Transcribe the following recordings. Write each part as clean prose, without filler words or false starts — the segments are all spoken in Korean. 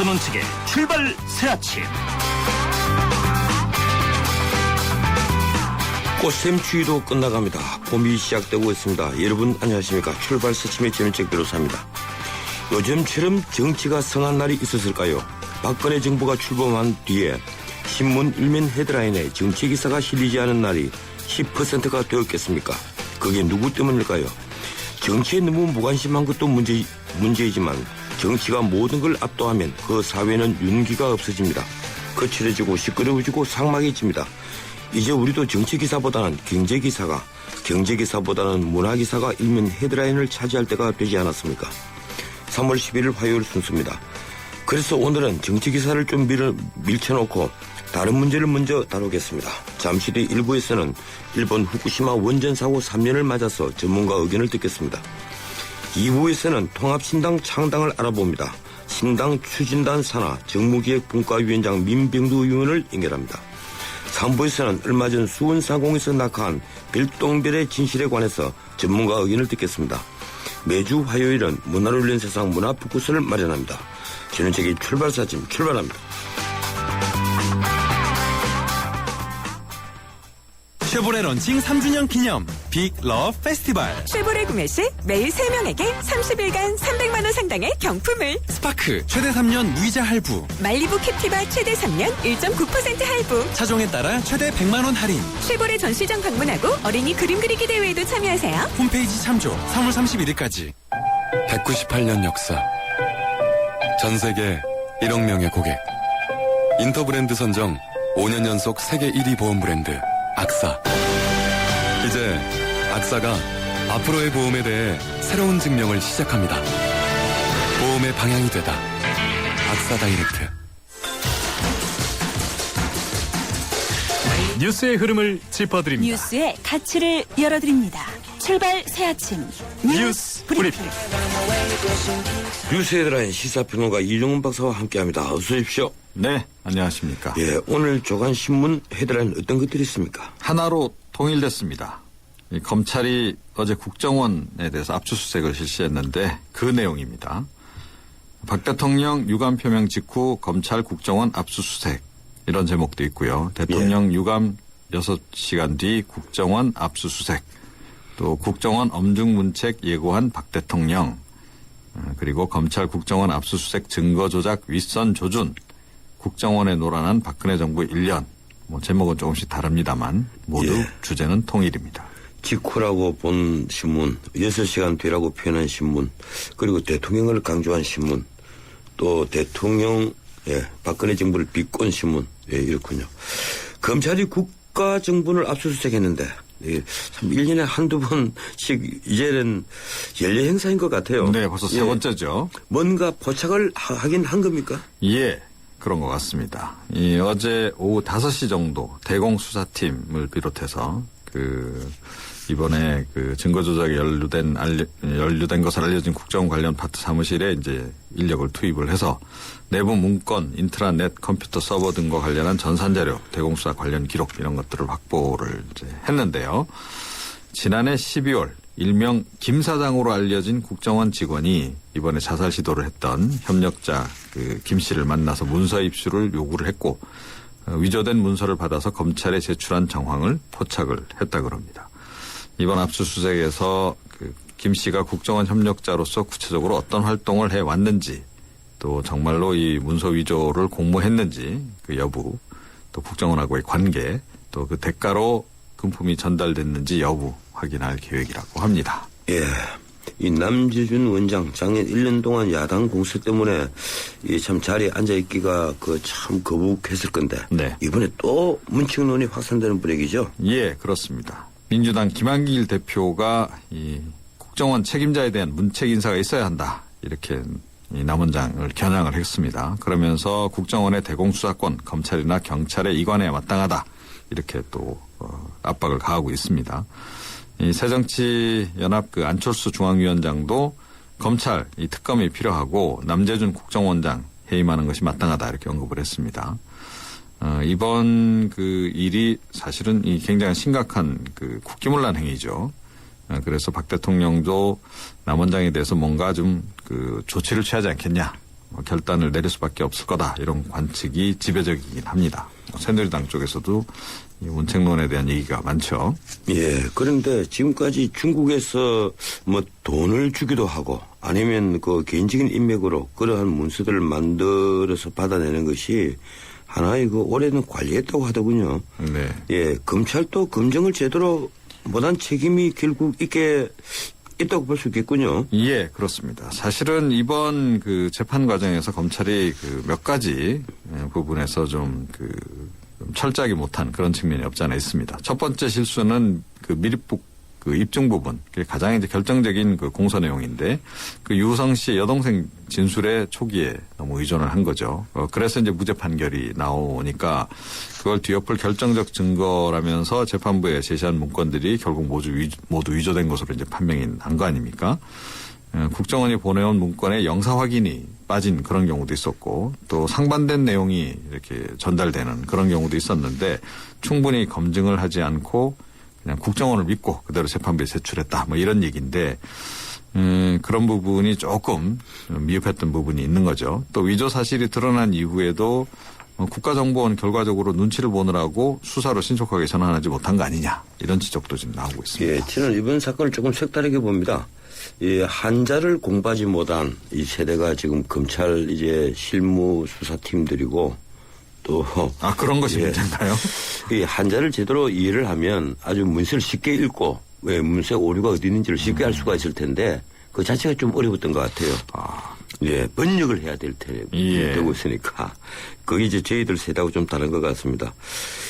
전원책의 출발 새아침. 꽃샘추위도 끝나갑니다. 봄이 시작되고 있습니다. 여러분 안녕하십니까. 출발 새침의 전원책 변호사입니다. 요즘처럼 정치가 성한 날이 있었을까요? 박근혜 정부가 출범한 뒤에 신문 일면 헤드라인에 정치 기사가 실리지 않은 날이 10%가 되었겠습니까? 그게 누구 때문일까요? 정치에 너무 무관심한 것도 문제이지만 정치가 모든 걸 압도하면 그 사회는 윤기가 없어집니다. 거칠어지고 시끄러워지고 삭막해집니다. 이제 우리도 정치기사보다는 경제기사보다는 문화기사가 일면 헤드라인을 차지할 때가 되지 않았습니까? 3월 11일 화요일 순서입니다. 그래서 오늘은 정치기사를 좀 밀쳐놓고 다른 문제를 먼저 다루겠습니다. 잠시 뒤 1부에서는 일본 후쿠시마 원전 사고 3년을 맞아서 전문가 의견을 듣겠습니다. 2부에서는 통합신당 창당을 알아봅니다. 신당 추진단 산하 정무기획분과위원장 민병두 의원을 연결합니다. 3부에서는 얼마 전 수원사공에서 낙하한 별똥별의 진실에 관해서 전문가 의견을 듣겠습니다. 매주 화요일은 문화를 위한 세상 문화포커스를 마련합니다. 전원책의 출발사진 출발합니다. 쉐보레 런칭 3주년 기념 빅 러브 페스티벌. 쉐보레 구매 시 매일 3명에게 30일간 300만 원 상당의 경품을. 스파크 최대 3년 무이자 할부. 말리부 캡티바 최대 3년 1.9% 할부. 차종에 따라 최대 100만 원 할인. 쉐보레 전시장 방문하고 어린이 그림 그리기 대회에도 참여하세요. 홈페이지 참조 3월 31일까지. 198년 역사. 전 세계 1억 명의 고객. 인터브랜드 선정 5년 연속 세계 1위 보험 브랜드 악사. 이제 악사가 앞으로의 보험에 대해 새로운 증명을 시작합니다. 보험의 방향이 되다. 악사 다이렉트. 뉴스의 흐름을 짚어드립니다. 뉴스의 가치를 열어드립니다. 출발 새아침 뉴스 브리핑. 뉴스 헤드라인 시사평론가 이종훈 박사와 함께합니다. 어서 오십시오. 네, 안녕하십니까. 예, 오늘 조간신문 헤드라인 어떤 것들이 있습니까? 하나로 통일됐습니다. 이 검찰이 어제 국정원에 대해서 압수수색을 실시했는데 그 내용입니다. 박 대통령 유감 표명 직후 검찰 국정원 압수수색 이런 제목도 있고요. 대통령 유감 6시간 뒤 국정원 압수수색, 또 국정원 엄중문책 예고한 박 대통령, 그리고 검찰 국정원 압수수색 증거 조작 윗선 조준, 국정원에 노란한 박근혜 정부 1년. 제목은 조금씩 다릅니다만 모두 주제는 통일입니다. 직후라고 본 신문, 6시간 뒤라고 표현한 신문, 그리고 대통령을 강조한 신문, 또 대통령, 박근혜 정부를 비꼰 신문, 이렇군요. 검찰이 국가정부를 압수수색했는데, 참 1년에 한두 번씩 이제는 연례 행사인 것 같아요. 네, 벌써 세 번째죠. 뭔가 포착을 하긴 한 겁니까? 예, 그런 것 같습니다. 어제 오후 5시 정도 대공수사팀을 비롯해서 이번에 증거 조작에 연루된 것을 알려진 국정원 관련 파트 사무실에 이제 인력을 투입을 해서 내부 문건, 인트라넷, 컴퓨터 서버 등과 관련한 전산자료, 대공수사 관련 기록 이런 것들을 확보를 이제 했는데요. 지난해 12월 일명 김 사장으로 알려진 국정원 직원이 이번에 자살 시도를 했던 협력자 김 씨를 만나서 문서 입수를 요구를 했고 위조된 문서를 받아서 검찰에 제출한 정황을 포착을 했다 그럽니다. 이번 압수수색에서 김 씨가 국정원 협력자로서 구체적으로 어떤 활동을 해왔는지, 또 정말로 이 문서 위조를 공모했는지 그 여부, 또 국정원하고의 관계, 또 그 대가로 금품이 전달됐는지 여부 확인할 계획이라고 합니다. 예. 이 남재준 원장 작년 1년 동안 야당 공세 때문에 참 자리에 앉아있기가 참 거북했을 건데. 네. 이번에 또 문책론이 확산되는 분위기죠? 예, 그렇습니다. 민주당 김한길 대표가 이 국정원 책임자에 대한 문책 인사가 있어야 한다. 이렇게 이 남원장을 겨냥을 했습니다. 그러면서 국정원의 대공수사권, 검찰이나 경찰의 이관에 마땅하다. 이렇게 또 압박을 가하고 있습니다. 이 새정치연합 안철수 중앙위원장도 검찰 이 특검이 필요하고 남재준 국정원장 해임하는 것이 마땅하다 이렇게 언급을 했습니다. 이번 일이 사실은 이 굉장히 심각한 국기문란 행위죠. 그래서 박 대통령도 남 원장에 대해서 뭔가 좀 조치를 취하지 않겠냐 결단을 내릴 수밖에 없을 거다. 이런 관측이 지배적이긴 합니다. 새누리당 쪽에서도 이 문책론에 대한 얘기가 많죠. 예, 그런데 지금까지 중국에서 뭐 돈을 주기도 하고 아니면 그 개인적인 인맥으로 그러한 문서들을 만들어서 받아내는 것이 하나의 그 올해는 관리했다고 하더군요. 네. 예, 검찰도 검증을 제대로 못한 책임이 결국 있다고 볼 수 있겠군요. 예, 그렇습니다. 사실은 이번 그 재판 과정에서 검찰이 그 몇 가지 부분에서 좀 철저하게 못한 그런 측면이 없지 않아 있습니다. 첫 번째 실수는 그 미립북 그 입증 부분, 그게 가장 이제 결정적인 그 공소 내용인데 그 유성 씨의 여동생 진술에 초기에 너무 의존을 한 거죠. 그래서 이제 무죄 판결이 나오니까 그걸 뒤엎을 결정적 증거라면서 재판부에 제시한 문건들이 결국 모두 위조된 것으로 이제 판명이 난 거 아닙니까? 국정원이 보내온 문건에 영사 확인이 빠진 그런 경우도 있었고 또 상반된 내용이 이렇게 전달되는 그런 경우도 있었는데 충분히 검증을 하지 않고 그냥 국정원을 믿고 그대로 재판부에 제출했다. 뭐 이런 얘기인데 그런 부분이 조금 미흡했던 부분이 있는 거죠. 또 위조 사실이 드러난 이후에도 국가정보원 결과적으로 눈치를 보느라고 수사로 신속하게 전환하지 못한 거 아니냐. 이런 지적도 지금 나오고 있습니다. 예, 저는 이번 사건을 조금 색다르게 봅니다. 이 한자를 공부하지 못한 이 세대가 지금 검찰 이제 실무 수사팀들이고 또 그런 것이 문제인가요? 이 한자를 제대로 이해를 하면 아주 문서를 쉽게 읽고 왜 문서의 오류가 어디 있는지를 쉽게 알 수가 있을 텐데 그 자체가 좀 어려웠던 것 같아요. 예, 번역을 해야 될 되고 있으니까 그게 이제 저희들 세대하고 좀 다른 것 같습니다.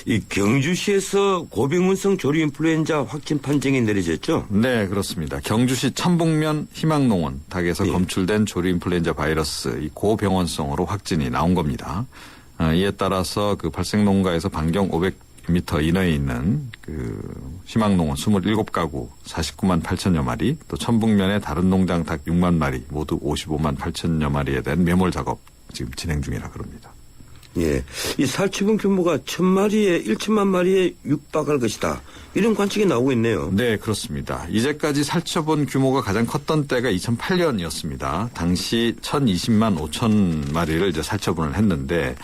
이 경주시에서 고병원성 조류 인플루엔자 확진 판정이 내려졌죠? 네, 그렇습니다. 경주시 천북면 희망농원 닭에서 예. 검출된 조류 인플루엔자 바이러스 이 고병원성으로 확진이 나온 겁니다. 이에 따라서 그 발생 농가에서 반경 500m 이내에 있는 그 희망농원 27가구 49만 8천여 마리 또 천북면의 다른 농장 닭 6만 마리 모두 55만 8천여 마리에 대한 매몰 작업 지금 진행 중이라 그럽니다. 예. 이 살처분 규모가 1천만 마리에 육박할 것이다. 이런 관측이 나오고 있네요. 네, 그렇습니다. 이제까지 살처분 규모가 가장 컸던 때가 2008년이었습니다. 당시 1,020만 5천 마리를 이제 살처분을 했는데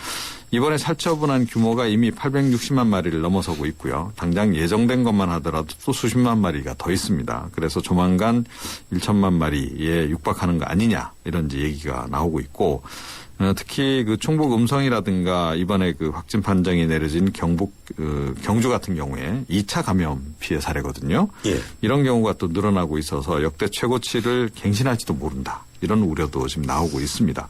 이번에 살처분한 규모가 이미 860만 마리를 넘어서고 있고요. 당장 예정된 것만 하더라도 또 수십만 마리가 더 있습니다. 그래서 조만간 1천만 마리에 육박하는 거 아니냐 이런 이제 얘기가 나오고 있고 특히 그 충북 음성이라든가 이번에 그 확진 판정이 내려진 경주 같은 경우에 2차 감염 피해 사례거든요. 예. 이런 경우가 또 늘어나고 있어서 역대 최고치를 갱신할지도 모른다. 이런 우려도 지금 나오고 있습니다.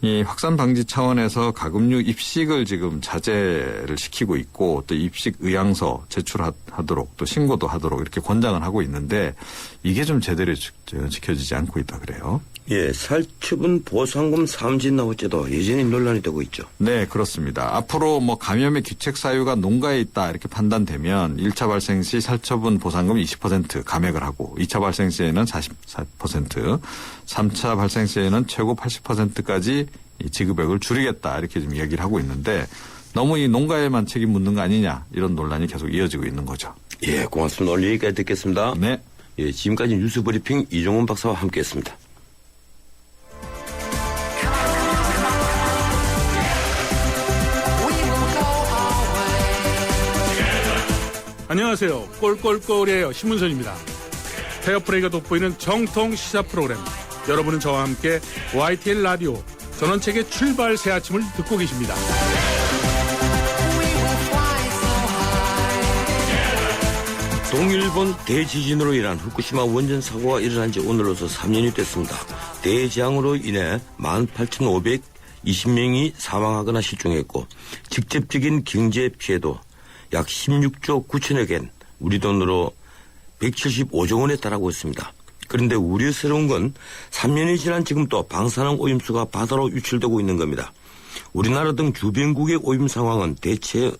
이 확산 방지 차원에서 가금류 입식을 지금 자제를 시키고 있고 또 입식 의향서 제출하도록 또 신고도 하도록 이렇게 권장을 하고 있는데 이게 좀 제대로 지켜지지 않고 있다 그래요. 예, 살처분 보상금 삼진 나올지도 여전히 논란이 되고 있죠. 네, 그렇습니다. 앞으로 뭐 감염의 규책 사유가 농가에 있다 이렇게 판단되면 1차 발생 시 살처분 보상금 20% 감액을 하고 2차 발생 시에는 44%, 3차 발생 시에는 최고 80%까지 이 지급액을 줄이겠다 이렇게 지금 얘기를 하고 있는데 너무 이 농가에만 책임 묻는 거 아니냐 이런 논란이 계속 이어지고 있는 거죠. 예, 고맙습니다. 오늘 여기까지 듣겠습니다. 네. 예, 지금까지 뉴스 브리핑 이종훈 박사와 함께했습니다. 안녕하세요. 꼴꼴꼴이에요. 신문선입니다. 페어플레이가 돋보이는 정통 시사 프로그램. 여러분은 저와 함께 YTN 라디오 전원책의 출발 새 아침을 듣고 계십니다. 동일본 대지진으로 인한 후쿠시마 원전 사고가 일어난 지 오늘로서 3년이 됐습니다. 대재앙으로 인해 18,520명이 사망하거나 실종했고 직접적인 경제 피해도 약 16조 9천여 겐, 우리 돈으로 175조 원에 달하고 있습니다. 그런데 우려스러운 건 3년이 지난 지금도 방사능 오염수가 바다로 유출되고 있는 겁니다. 우리나라 등 주변국의 오염 상황은 대체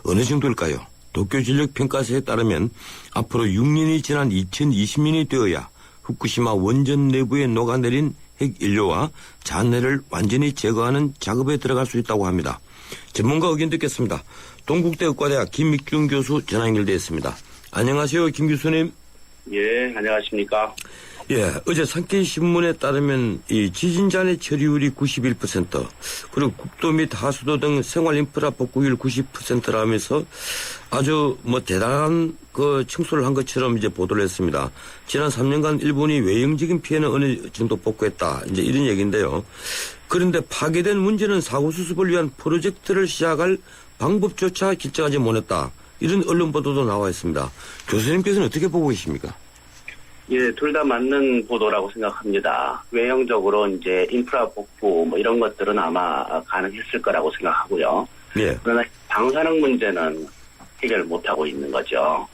어느 정도일까요? 도쿄전력평가서에 따르면 앞으로 6년이 지난 2020년이 되어야 후쿠시마 원전 내부에 녹아내린 핵연료와 잔해를 완전히 제거하는 작업에 들어갈 수 있다고 합니다. 전문가 의견 듣겠습니다. 동국대 의과대학 김익중 교수 전화 연결되어 있습니다. 안녕하세요, 김 교수님. 예, 안녕하십니까. 예, 어제 산케이신문에 따르면 이 지진 잔해 처리율이 91%, 그리고 국도 및 하수도 등 생활 인프라 복구율 90%라면서 아주 뭐 대단한 그 칭송을 한 것처럼 이제 보도를 했습니다. 지난 3년간 일본이 외형적인 피해는 어느 정도 복구했다. 이제 이런 얘기인데요. 그런데 파괴된 문제는 사고 수습을 위한 프로젝트를 시작할 방법조차 결정하지 못했다. 이런 언론 보도도 나와 있습니다. 교수님께서는 어떻게 보고 계십니까? 예, 둘 다 맞는 보도라고 생각합니다. 외형적으로 이제 인프라 복구 뭐 이런 것들은 아마 가능했을 거라고 생각하고요. 예. 그러나 방사능 문제는 해결 못하고 있는 거죠.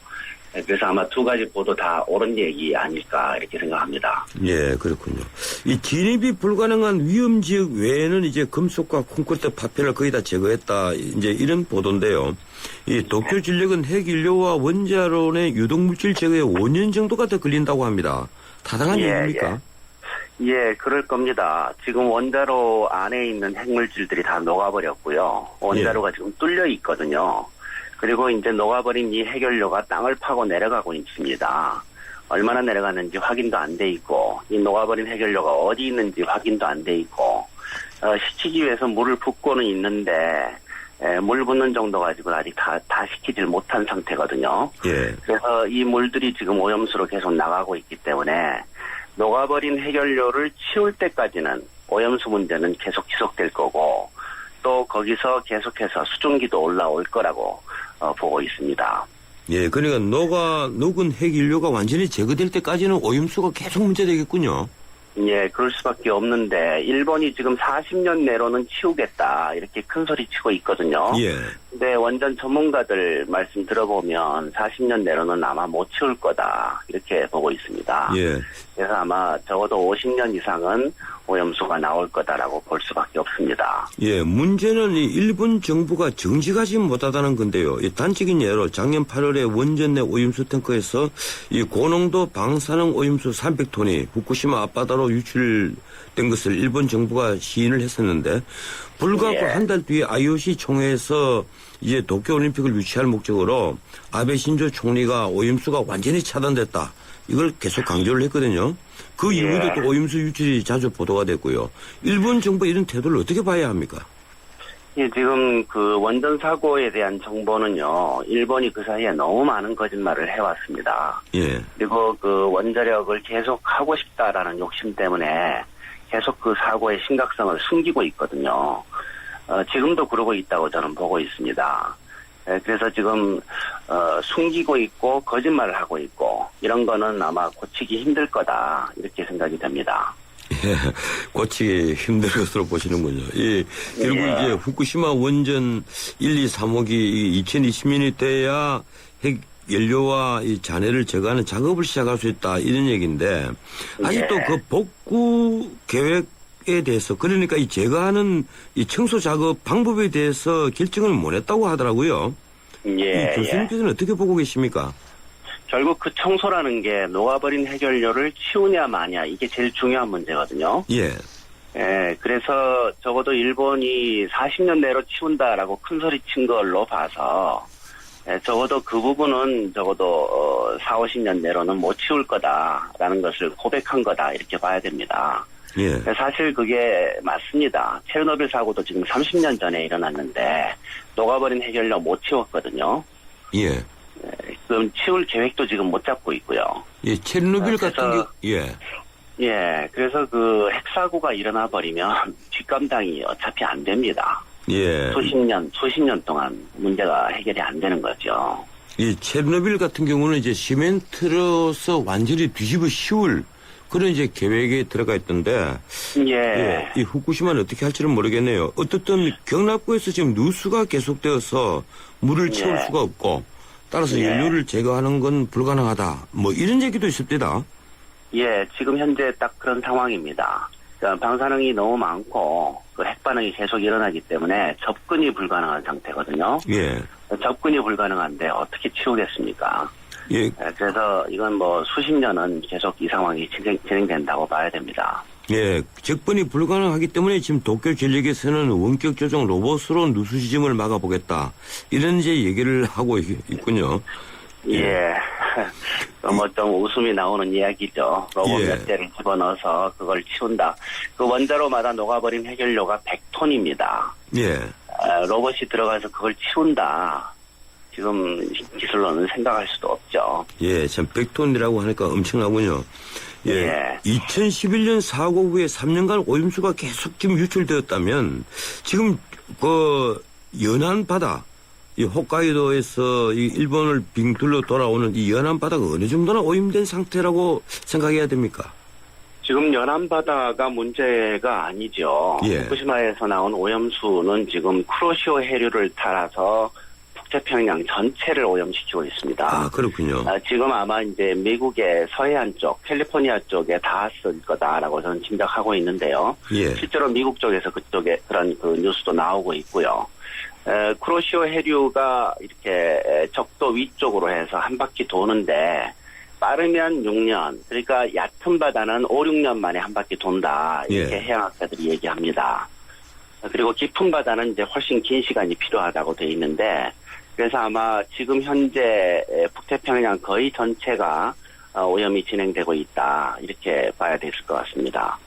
그래서 아마 두 가지 보도 다 옳은 얘기 아닐까 이렇게 생각합니다. 예, 그렇군요. 이 진입이 불가능한 위험 지역 외에는 이제 금속과 콘크리트 파편을 거의 다 제거했다. 이제 이런 보도인데요. 이 도쿄전력은 핵연료와 원자론의 유독물질 제거에 5년 정도가 더 걸린다고 합니다. 타당한 얘기입니까? 예, 그럴 겁니다. 지금 원자로 안에 있는 핵물질들이 다 녹아버렸고요. 원자로가 지금 뚫려 있거든요. 그리고 이제 녹아버린 이 핵연료가 땅을 파고 내려가고 있습니다. 얼마나 내려가는지 확인도 안 돼 있고, 이 녹아버린 핵연료가 어디 있는지 확인도 안 돼 있고, 식히기 위해서 물을 붓고는 있는데, 물 붓는 정도 가지고는 아직 다 식히질 못한 상태거든요. 예. 그래서 이 물들이 지금 오염수로 계속 나가고 있기 때문에, 녹아버린 핵연료를 치울 때까지는 오염수 문제는 계속 지속될 거고, 또 거기서 계속해서 수증기도 올라올 거라고 보고 있습니다. 예, 그러니까 녹은 핵연료가 완전히 제거될 때까지는 오염수가 계속 문제되겠군요. 예, 그럴 수밖에 없는데 일본이 지금 40년 내로는 치우겠다 이렇게 큰 소리 치고 있거든요. 예. 근데 원전 전문가들 말씀 들어보면 40년 내로는 아마 못 치울 거다 이렇게 보고 있습니다. 예. 그래서 아마 적어도 50년 이상은 오염수가 나올 거다라고 볼 수밖에 없습니다. 예, 문제는 이 일본 정부가 정직하지 못하다는 건데요. 이 단적인 예로 작년 8월에 원전 내 오염수 탱커에서 이 고농도 방사능 오염수 300톤이 후쿠시마 앞바다로 유출된 것을 일본 정부가 시인을 했었는데 불과 예. 한 달 뒤에 IOC 총회에서 이제 도쿄올림픽을 유치할 목적으로 아베 신조 총리가 오염수가 완전히 차단됐다. 이걸 계속 강조를 했거든요. 그 이후에도 또 오염수 유출이 자주 보도가 됐고요. 일본 정부 이런 태도를 어떻게 봐야 합니까? 예, 지금 그 원전 사고에 대한 정보는요, 일본이 그 사이에 너무 많은 거짓말을 해왔습니다. 예. 그리고 그 원자력을 계속 하고 싶다라는 욕심 때문에 계속 그 사고의 심각성을 숨기고 있거든요. 지금도 그러고 있다고 저는 보고 있습니다. 그래서 지금 숨기고 있고 거짓말을 하고 있고 이런 거는 아마 고치기 힘들 거다 이렇게 생각이 됩니다. 예, 고치기 힘들 것으로 보시는군요. 예, 결국 예. 이제 후쿠시마 원전 1, 2, 3호기 2020년이 돼야 핵 연료와 이 잔해를 제거하는 작업을 시작할 수 있다 이런 얘기인데 아직도 예. 그 복구 계획에 대해서 그러니까 이 제거하는 이 청소 작업 방법에 대해서 결정을 못 했다고 하더라고요. 예, 이 교수님께서는 어떻게 보고 계십니까? 결국 그 청소라는 게 녹아버린 핵연료를 치우냐 마냐 이게 제일 중요한 문제거든요. 예. 예, 그래서 적어도 일본이 40년 내로 치운다라고 큰 소리 친 걸로 봐서 적어도 그 부분은 적어도 4, 50년 내로는 못 치울 거다라는 것을 고백한 거다 이렇게 봐야 됩니다. 예. 사실 그게 맞습니다. 체르노빌 사고도 지금 30년 전에 일어났는데 녹아버린 핵연료 못 치웠거든요. 예. 그럼 치울 계획도 지금 못 잡고 있고요. 예, 체르노빌 그래서- 같은 경우, 예. 예, 그래서 그 핵사고가 일어나 버리면 뒷감당이 어차피 안 됩니다. 예. 수십 년 동안 문제가 해결이 안 되는 거죠. 이 체르노빌 같은 경우는 이제 시멘트로서 완전히 뒤집어 씌울 그런 이제 계획에 들어가 있던데, 예. 예, 이 후쿠시마는 어떻게 할지는 모르겠네요. 어떻든 경납고에서 지금 누수가 계속되어서 물을 채울 예. 수가 없고, 따라서 예. 연료를 제거하는 건 불가능하다. 뭐 이런 얘기도 있습니다. 예, 지금 현재 딱 그런 상황입니다. 그러니까 방사능이 너무 많고 그 핵반응이 계속 일어나기 때문에 접근이 불가능한 상태거든요. 예, 접근이 불가능한데 어떻게 치우겠습니까? 예, 그래서 이건 뭐 수십 년은 계속 이 상황이 진행된다고 봐야 됩니다. 예. 접근이 불가능하기 때문에 지금 도쿄 전력에서는 원격 조정 로봇으로 누수 지점을 막아보겠다. 이런 이제 얘기를 하고 있군요. 예. 뭐 좀 웃음이 나오는 이야기죠. 로봇 예. 몇 대를 집어넣어서 그걸 치운다. 그 원자로마다 녹아버린 해결료가 100톤입니다. 예. 로봇이 들어가서 그걸 치운다. 지금 기술로는 생각할 수도 없죠. 예, 참 100톤이라고 하니까 엄청나군요. 예. 예. 2011년 사고 후에 3년간 오염수가 계속 지금 유출되었다면 지금 그 연안 바다, 이 홋카이도에서 이 일본을 빙둘러 돌아오는 이 연안 바다가 어느 정도나 오염된 상태라고 생각해야 됩니까? 지금 연안바다가 문제가 아니죠. 예. 후쿠시마에서 나온 오염수는 지금 쿠로시오 해류를 따라서 북태평양 전체를 오염시키고 있습니다. 아, 그렇군요. 지금 아마 이제 미국의 서해안 쪽, 캘리포니아 쪽에 닿았을 거다라고 저는 짐작하고 있는데요. 예. 실제로 미국 쪽에서 그쪽에 그런 그 뉴스도 나오고 있고요. 쿠로시오 해류가 이렇게 적도 위쪽으로 해서 한 바퀴 도는데 빠르면 6년, 그러니까 얕은 바다는 5, 6년 만에 한 바퀴 돈다. 이렇게 예. 해양학자들이 얘기합니다. 그리고 깊은 바다는 이제 훨씬 긴 시간이 필요하다고 돼 있는데, 그래서 아마 지금 현재 북태평양 거의 전체가 오염이 진행되고 있다. 이렇게 봐야 될 것 같습니다.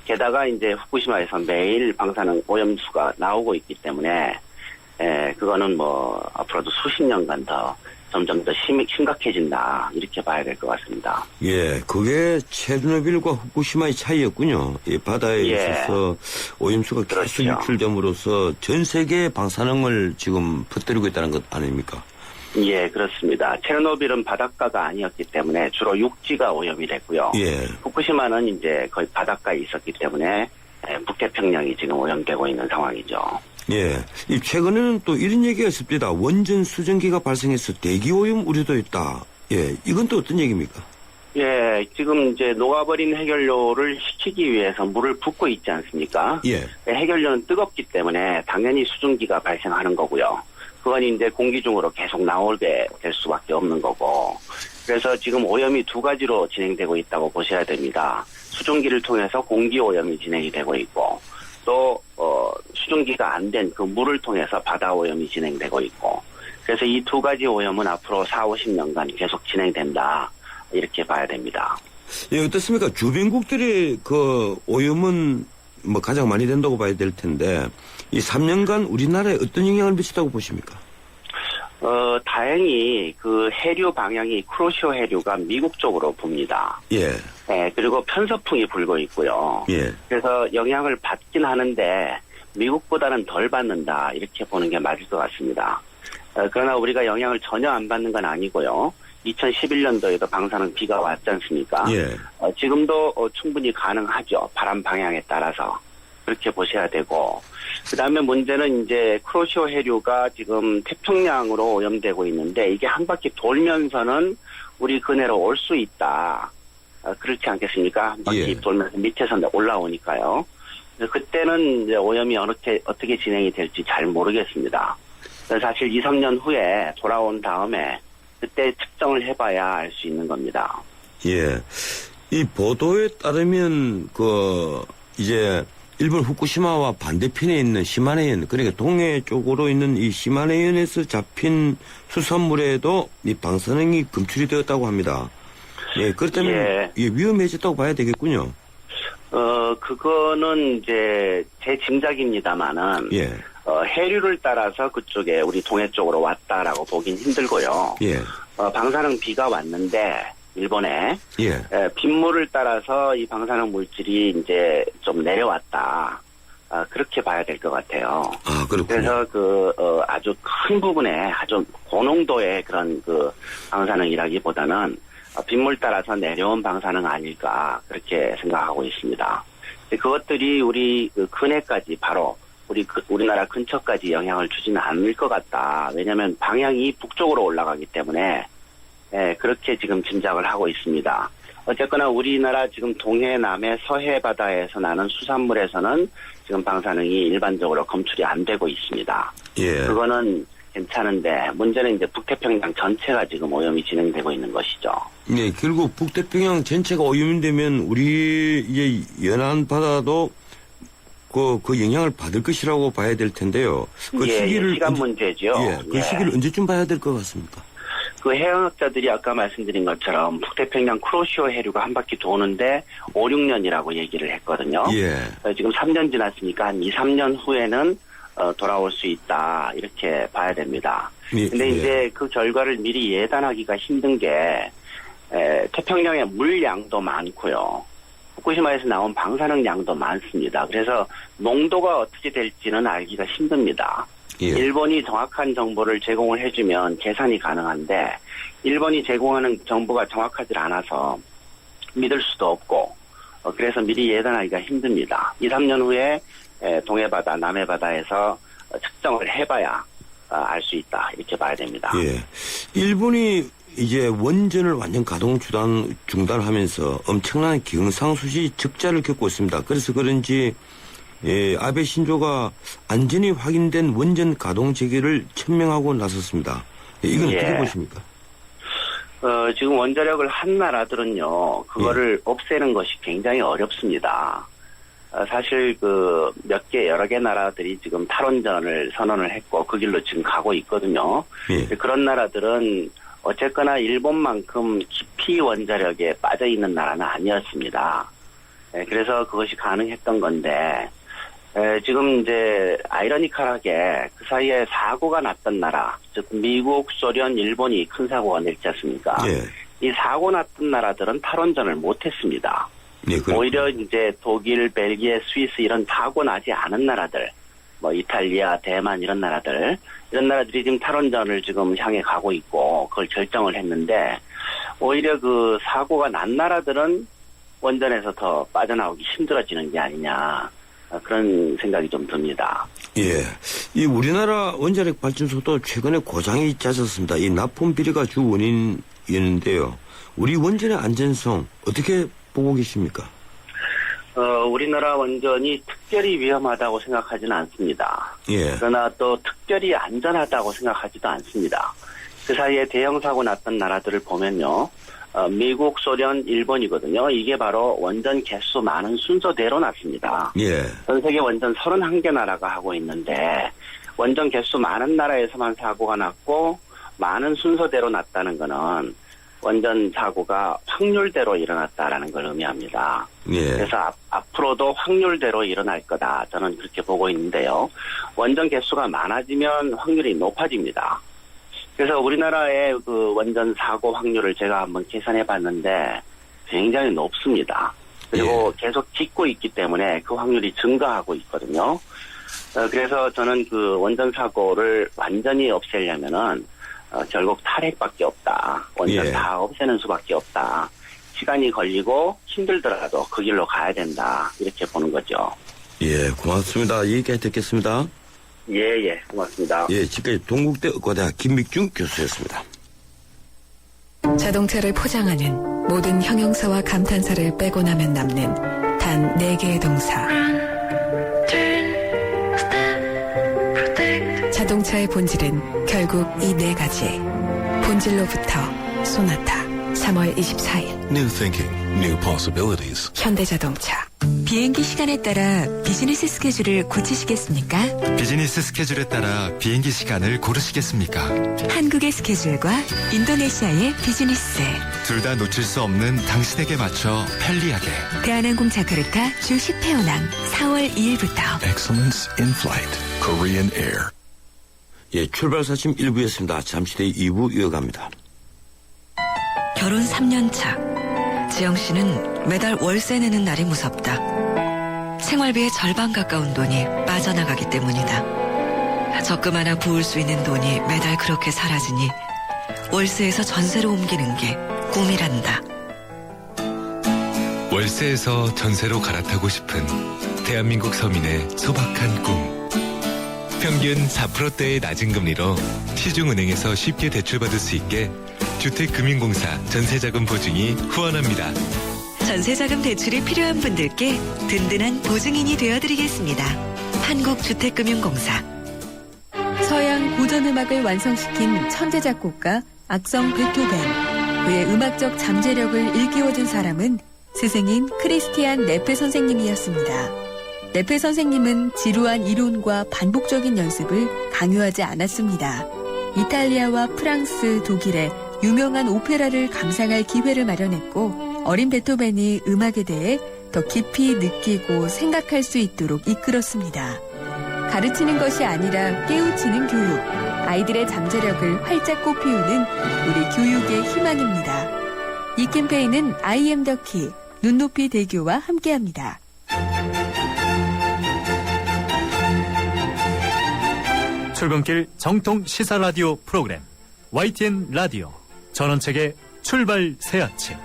게다가 이제 후쿠시마에서 매일 방사능 오염수가 나오고 있기 때문에, 그거는 뭐 앞으로도 수십 년간 더 점점 더 심각해진다. 이렇게 봐야 될 것 같습니다. 예, 그게 체르노빌과 후쿠시마의 차이였군요. 이 바다에 예. 있어서 오염수가 계속 그렇죠. 유출됨으로써 전 세계에 방사능을 지금 퍼뜨리고 있다는 것 아닙니까? 예, 그렇습니다. 체르노빌은 바닷가가 아니었기 때문에 주로 육지가 오염이 됐고요. 예. 후쿠시마는 이제 거의 바닷가에 있었기 때문에 북태평양이 지금 오염되고 있는 상황이죠. 예. 이 최근에는 또 이런 얘기가 있습니다. 원전 수증기가 발생해서 대기 오염 우려도 있다. 예. 이건 또 어떤 얘기입니까? 예, 지금 이제 녹아버린 해결료를 식히기 위해서 물을 붓고 있지 않습니까? 예. 해결료는 뜨겁기 때문에 당연히 수증기가 발생하는 거고요. 그건 이제 공기 중으로 계속 나오게 될 수밖에 없는 거고. 그래서 지금 오염이 두 가지로 진행되고 있다고 보셔야 됩니다. 수증기를 통해서 공기 오염이 진행이 되고 있고, 또 수증기가 안 된 그 물을 통해서 바다 오염이 진행되고 있고, 그래서 이 두 가지 오염은 앞으로 4, 50년간 계속 진행된다. 이렇게 봐야 됩니다. 예, 어떻습니까? 주변국들의 그 오염은 뭐 가장 많이 된다고 봐야 될 텐데, 이 3년간 우리나라에 어떤 영향을 미쳤다고 보십니까? 다행히 그 해류 방향이 쿠로시오 해류가 미국 쪽으로 붑니다. 예. 네, 그리고 편서풍이 불고 있고요. 예. 그래서 영향을 받긴 하는데 미국보다는 덜 받는다 이렇게 보는 게 맞을 것 같습니다. 그러나 우리가 영향을 전혀 안 받는 건 아니고요. 2011년도에도 방사능 비가 왔지 않습니까? 예. 지금도 충분히 가능하죠. 바람 방향에 따라서. 그렇게 보셔야 되고, 그 다음에 문제는 이제 쿠로시오 해류가 지금 태평양으로 오염되고 있는데 이게 한 바퀴 돌면서는 우리 근해로 올 수 있다. 그렇지 않겠습니까? 한 바퀴 예. 돌면서 밑에서 올라오니까요. 그때는 이제 오염이 어떻게 진행이 될지 잘 모르겠습니다. 사실 2, 3년 후에 돌아온 다음에 그때 측정을 해봐야 알 수 있는 겁니다. 예. 이 보도에 따르면 이제 일본 후쿠시마와 반대편에 있는 시마네현, 그러니까 동해 쪽으로 있는 이 시마네현에서 잡힌 수산물에도 이 방사능이 검출이 되었다고 합니다. 예, 그렇다면 예. 위험해졌다고 봐야 되겠군요. 그거는 이제 제 짐작입니다만은 예. 해류를 따라서 그쪽에 우리 동해 쪽으로 왔다라고 보긴 힘들고요. 예. 방사능 비가 왔는데 일본에 예. 빗물을 따라서 이 방사능 물질이 이제 좀 내려왔다. 그렇게 봐야 될 것 같아요. 아, 그렇군요. 그래서 아주 큰 부분에 아주 고농도의 그런 방사능이라기보다는 빗물 따라서 내려온 방사능 아닐까 그렇게 생각하고 있습니다. 그것들이 우리 근해까지 바로 우리나라 근처까지 영향을 주지는 않을 것 같다. 왜냐하면 방향이 북쪽으로 올라가기 때문에 그렇게 지금 짐작을 하고 있습니다. 어쨌거나 우리나라 지금 동해, 남해, 서해 바다에서 나는 수산물에서는 지금 방사능이 일반적으로 검출이 안 되고 있습니다. 예. 그거는 괜찮은데 문제는 이제 북태평양 전체가 지금 오염이 진행되고 있는 것이죠. 네, 결국 북태평양 전체가 오염되면 우리 이제 연안 바다도 그 영향을 받을 것이라고 봐야 될 텐데요. 그 시기를 시간 문제죠. 예, 그 시기를 언제쯤 봐야 될 것 같습니까? 그 해양학자들이 아까 말씀드린 것처럼 북태평양 쿠로시오 해류가 한 바퀴 도는데 5, 6년이라고 얘기를 했거든요. 예. 지금 3년 지났으니까 한 2, 3년 후에는 돌아올 수 있다 이렇게 봐야 됩니다. 근데 이제 그 결과를 미리 예단하기가 힘든 게 태평양의 물량도 많고요. 후쿠시마에서 나온 방사능 양도 많습니다. 그래서 농도가 어떻게 될지는 알기가 힘듭니다. 예. 일본이 정확한 정보를 제공을 해주면 계산이 가능한데 일본이 제공하는 정보가 정확하지 않아서 믿을 수도 없고 그래서 미리 예단하기가 힘듭니다. 2, 3년 후에 동해바다, 남해바다에서 측정을 해봐야 알 수 있다 이렇게 봐야 됩니다. 예. 일본이 이제 원전을 완전 가동 중단하면서 엄청난 경상수지 적자를 겪고 있습니다. 그래서 그런지 아베 신조가 안전이 확인된 원전 가동 재개를 천명하고 나섰습니다. 이건 어떻게 보십니까? 지금 원자력을 한 나라들은요, 그거를 없애는 것이 굉장히 어렵습니다. 사실 여러 개 나라들이 지금 탈원전을 선언을 했고 그 길로 지금 가고 있거든요. 예. 그런 나라들은 어쨌거나 일본만큼 깊이 원자력에 빠져 있는 나라는 아니었습니다. 그래서 그것이 가능했던 건데 지금 이제 아이러니컬하게 그 사이에 사고가 났던 나라, 즉 미국, 소련, 일본이 큰 사고가 냈지 않습니까? 예. 이 사고 났던 나라들은 탈원전을 못했습니다. 네, 오히려 이제 독일, 벨기에, 스위스 이런 사고 나지 않은 나라들, 뭐 이탈리아, 대만 이런 나라들이 지금 탈원전을 지금 향해 가고 있고 그걸 결정을 했는데 오히려 그 사고가 난 나라들은 원전에서 더 빠져나오기 힘들어지는 게 아니냐 그런 생각이 좀 듭니다. 예. 이 우리나라 원자력 발전소도 최근에 고장이 잦았습니다. 이 납품 비리가 주 원인이었는데요. 우리 원전의 안전성 어떻게 보고 계십니까? 우리나라 원전이 특별히 위험하다고 생각하지는 않습니다. 예. 그러나 또 특별히 안전하다고 생각하지도 않습니다. 그 사이에 대형 사고 났던 나라들을 보면요. 미국, 소련, 일본이거든요. 이게 바로 원전 개수 많은 순서대로 났습니다. 예. 전 세계 원전 31개 나라가 하고 있는데 원전 개수 많은 나라에서만 사고가 났고 많은 순서대로 났다는 거는 원전 사고가 확률대로 일어났다라는 걸 의미합니다. 예. 그래서 앞으로도 확률대로 일어날 거다. 저는 그렇게 보고 있는데요. 원전 개수가 많아지면 확률이 높아집니다. 그래서 우리나라의 그 원전 사고 확률을 제가 한번 계산해 봤는데 굉장히 높습니다. 그리고 계속 짓고 있기 때문에 그 확률이 증가하고 있거든요. 그래서 저는 그 원전 사고를 완전히 없애려면은 결국 탈핵밖에 없다. 원전 다 없애는 수밖에 없다. 시간이 걸리고 힘들더라도 그 길로 가야 된다. 이렇게 보는 거죠. 예, 고맙습니다. 얘기까지 듣겠습니다. 예, 고맙습니다. 예, 지금까지 동국대 의과대학 김믹중 교수였습니다. 자동차를 포장하는 모든 형용사와 감탄사를 빼고 나면 남는 단 4개의 동사. 자동차의 본질은 결국 이 4가지. 본질로부터 소나타. 3월 24일. New thinking, new possibilities. 현대자동차. 비행기 시간에 따라 비즈니스 스케줄을 고치시겠습니까? 비즈니스 스케줄에 따라 비행기 시간을 고르시겠습니까? 한국의 스케줄과 인도네시아의 비즈니스. 둘 다 놓칠 수 없는 당신에게 맞춰 편리하게. 대한항공 자카르타 주 10회 운항 4월 2일부터. Excellence in flight. Korean Air. 예, 출발사심 1부였습니다. 잠시 뒤 2부 이어갑니다. 결혼 3년 차. 지영 씨는 매달 월세 내는 날이 무섭다. 생활비의 절반 가까운 돈이 빠져나가기 때문이다. 적금 하나 부을 수 있는 돈이 매달 그렇게 사라지니 월세에서 전세로 옮기는 게 꿈이란다. 월세에서 전세로 갈아타고 싶은 대한민국 서민의 소박한 꿈. 평균 4%대의 낮은 금리로 시중은행에서 쉽게 대출받을 수 있게 주택금융공사 전세자금 보증이 후원합니다. 전세자금 대출이 필요한 분들께 든든한 보증인이 되어드리겠습니다. 한국주택금융공사. 서양 고전음악을 완성시킨 천재 작곡가 악성 베토벤. 그의 음악적 잠재력을 일깨워준 사람은 스승인 크리스티안 네페 선생님이었습니다. 네페 선생님은 지루한 이론과 반복적인 연습을 강요하지 않았습니다. 이탈리아와 프랑스, 독일의 유명한 오페라를 감상할 기회를 마련했고 어린 베토벤이 음악에 대해 더 깊이 느끼고 생각할 수 있도록 이끌었습니다. 가르치는 것이 아니라 깨우치는 교육, 아이들의 잠재력을 활짝 꽃피우는 우리 교육의 희망입니다. 이 캠페인은 I am the key, 눈높이 대교와 함께합니다. 출근길 정통 시사 라디오 프로그램 YTN 라디오 전원책의 출발 새 아침.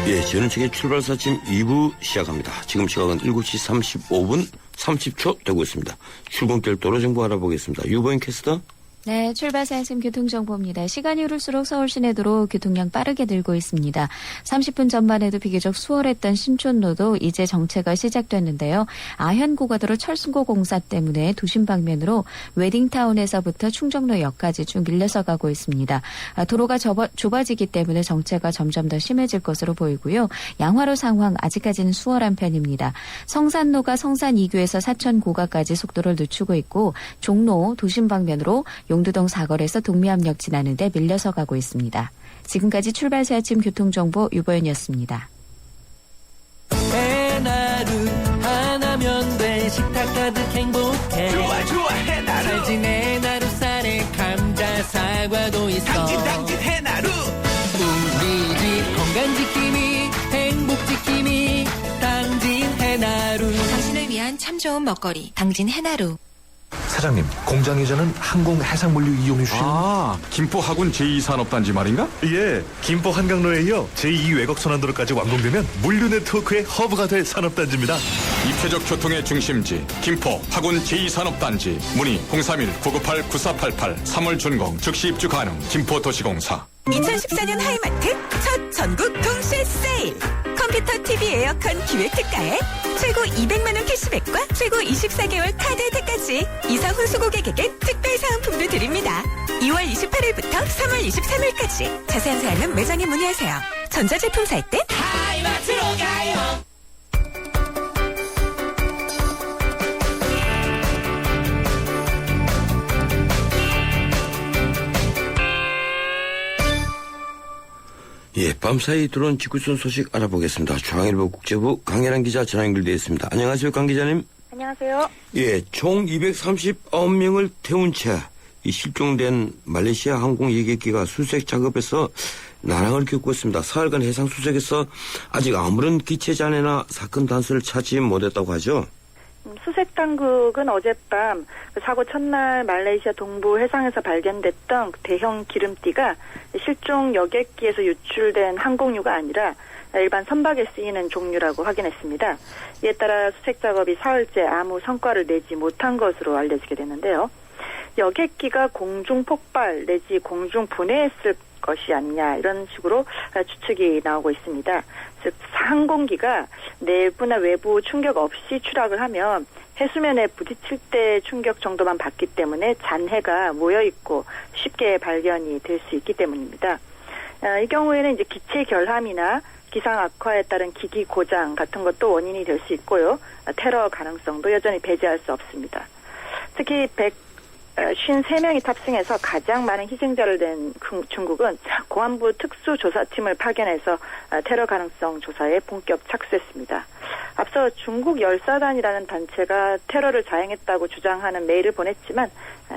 예, 전원책의 출발 새 아침 2부 시작합니다. 지금 시각은 7시 35분 30초 되고 있습니다. 출근길 도로 정보 알아보겠습니다. 유보인 캐스터. 네, 출발 새 아침 교통정보입니다. 시간이 흐를수록 서울 시내도로 교통량 빠르게 늘고 있습니다. 30분 전만 해도 비교적 수월했던 신촌로도 이제 정체가 시작됐는데요. 아현고가도로 철순고 공사 때문에 도심 방면으로 웨딩타운에서부터 충정로역까지 쭉 밀려서 가고 있습니다. 도로가 좁아지기 때문에 정체가 점점 더 심해질 것으로 보이고요. 양화로 상황 아직까지는 수월한 편입니다. 성산로가 성산 2교에서 사천고가까지 속도를 늦추고 있고 종로 도심 방면으로 용두동 사거리에서 동미암역 지나는데 밀려서 가고 있습니다. 지금까지 출발 새 아침 교통정보 유보연이었습니다. 해나루 하나면 돼 식탁 가득 행복해 좋아 해나루 살진 해나루 쌀에 감자 사과도 있어 당진 해나루 우리 집 건강지킴이 행복지킴이 당진 해나루 당신을 위한 참 좋은 먹거리 당진 해나루. 사장님, 공장 이전은 항공 해상물류 이용해 주시는 김포 하군 제2산업단지 말인가? 예, 김포 한강로에 이어 제2 외곽 선안도로까지 완공되면 물류 네트워크의 허브가 될 산업단지입니다. 입체적 교통의 중심지 김포 하군 제2산업단지 문의 031-998-9488 3월 준공 즉시 입주 가능 김포도시공사. 2014년 하이마트 첫 전국 동시에 세일. 컴퓨터, TV, 에어컨 기획 특가에 최고 200만 원 캐시백과 최고 24개월 카드 혜택까지 이사 후 수고객에겐 특별 사은품도 드립니다. 2월 28일부터 3월 23일까지 자세한 사항은 매장에 문의하세요. 전자제품 살 땐 하이마트로 가요. 예, 밤사이 들어온 직구촌 소식 알아보겠습니다. 중앙일보 국제부 강혜란 기자 전화 연결되어 있습니다. 안녕하세요, 강 기자님. 안녕하세요. 예, 총 239명을 태운 채 이 실종된 말레이시아 항공 예객기가 수색 작업에서 난항을 겪고 있습니다. 사흘간 해상 수색에서 아직 아무런 기체 잔해나 사건 단서를 찾지 못했다고 하죠. 수색 당국은 어젯밤 사고 첫날 말레이시아 동부 해상에서 발견됐던 대형 기름띠가 실종 여객기에서 유출된 항공유가 아니라 일반 선박에 쓰이는 종류라고 확인했습니다. 이에 따라 수색 작업이 사흘째 아무 성과를 내지 못한 것으로 알려지게 됐는데요. 여객기가 공중 폭발 내지 공중 분해했을 것이 아니냐 이런 식으로 추측이 나오고 있습니다. 즉 항공기가 내부나 외부 충격 없이 추락을 하면 해수면에 부딪힐 때 충격 정도만 받기 때문에 잔해가 모여있고 쉽게 발견이 될 수 있기 때문입니다. 이 경우에는 이제 기체 결함이나 기상 악화에 따른 기기 고장 같은 것도 원인이 될 수 있고요. 테러 가능성도 여전히 배제할 수 없습니다. 특히 153명이 탑승해서 가장 많은 희생자를 낸 중국은 공안부 특수조사팀을 파견해서 테러 가능성 조사에 본격 착수했습니다. 앞서 중국 열사단이라는 단체가 테러를 자행했다고 주장하는 메일을 보냈지만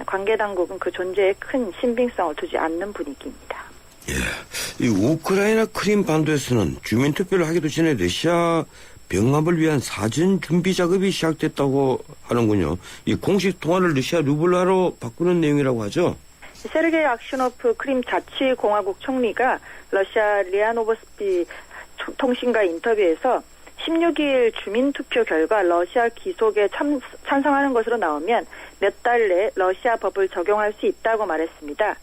관계 당국은 그 존재에 큰 신빙성을 두지 않는 분위기입니다. 예, 이 우크라이나 크림 반도에서는 주민 투표를 하기도 전에 러시아 병합을 위한 사전 준비 작업이 시작됐다고 하는군요. 이 공식 통화를 러시아 루블라로 바꾸는 내용이라고 하죠. 세르게이 악슈노프 크림 자치공화국 총리가 러시아 리아 노보스티 통신과 인터뷰에서 16일 주민투표 결과 러시아 귀속에 찬성하는 것으로 나오면 몇 달 내 러시아 법을 적용할 수 있다고 말했습니다.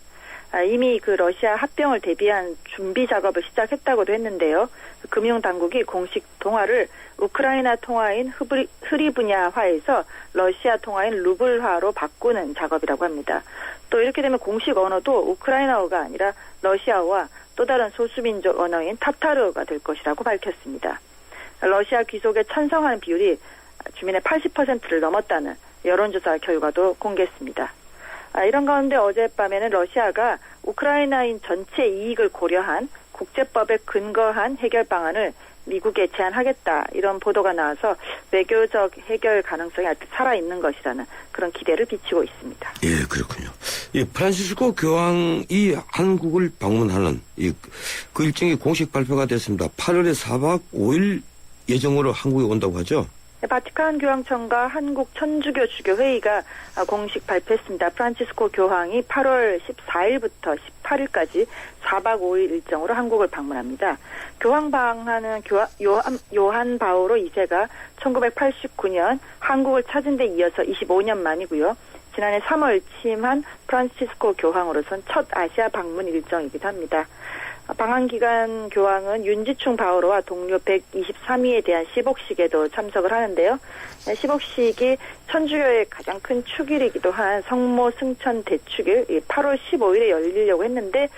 이미 그 러시아 합병을 대비한 준비 작업을 시작했다고도 했는데요. 금융당국이 공식 통화를 우크라이나 통화인 흐리브냐화에서 러시아 통화인 루블화로 바꾸는 작업이라고 합니다. 또 이렇게 되면 공식 언어도 우크라이나어가 아니라 러시아어와 또 다른 소수민족 언어인 타타르어가 될 것이라고 밝혔습니다. 러시아 귀속에 찬성하는 비율이 주민의 80%를 넘었다는 여론조사 결과도 공개했습니다. 이런 가운데 어젯밤에는 러시아가 우크라이나인 전체 이익을 고려한 국제법에 근거한 해결 방안을 미국에 제안하겠다 이런 보도가 나와서 외교적 해결 가능성이 아직 살아있는 것이라는 그런 기대를 비치고 있습니다. 예, 그렇군요. 이 프란시스코 교황이 한국을 방문하는 그 일정이 공식 발표가 됐습니다. 8월에 4박 5일 예정으로 한국에 온다고 하죠? 바티칸 교황청과 한국 천주교 주교회의가 공식 발표했습니다. 프란치스코 교황이 8월 14일부터 18일까지 4박 5일 일정으로 한국을 방문합니다. 교황 방한은 요한 바오로 2세가 1989년 한국을 찾은 데 이어서 25년 만이고요. 지난해 3월 취임한 프란치스코 교황으로선 첫 아시아 방문 일정이기도 합니다. 방한 기간 교황은 윤지충 바오로와 동료 123위에 대한 시복식에도 참석을 하는데요. 시복식이 천주교의 가장 큰 축일이기도 한 성모 승천 대축일 8월 15일에 열리려고 했는데